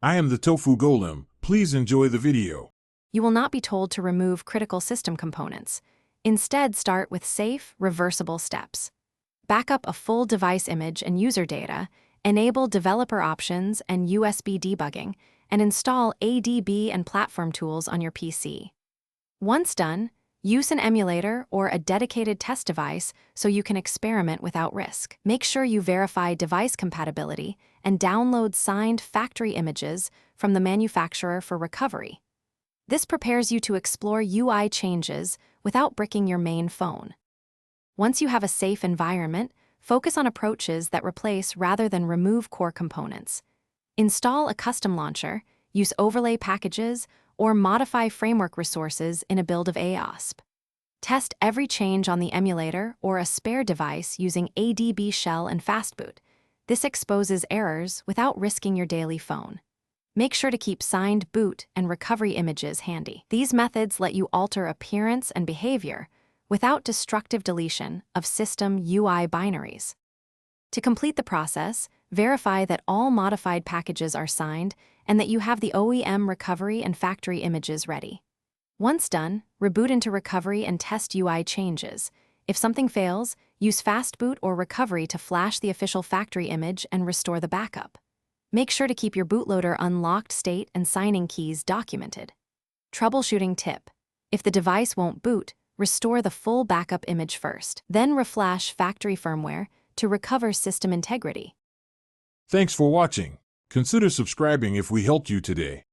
I am the Tofu Golem. Please enjoy the video. You will not be told to remove critical system components. Instead, start with safe, reversible steps. Back up a full device image and user data, enable developer options and USB debugging, and install ADB and platform tools on your PC. Once done, use an emulator or a dedicated test device so you can experiment without risk. Make sure you verify device compatibility and download signed factory images from the manufacturer for recovery. This prepares you to explore UI changes without bricking your main phone. Once you have a safe environment, focus on approaches that replace rather than remove core components. Install a custom launcher, use overlay packages, or modify framework resources in a build of AOSP. Test every change on the emulator or a spare device using ADB shell and fastboot. This exposes errors without risking your daily phone. Make sure to keep signed boot and recovery images handy. These methods let you alter appearance and behavior without destructive deletion of system UI binaries. To complete the process, verify that all modified packages are signed and that you have the OEM recovery and factory images ready. Once done, reboot into recovery and test UI changes. If something fails, use fastboot or recovery to flash the official factory image and restore the backup. Make sure to keep your bootloader unlocked state and signing keys documented. Troubleshooting tip: if the device won't boot, restore the full backup image first, then reflash factory firmware to recover system integrity. Thanks for watching. Consider subscribing if we helped you today.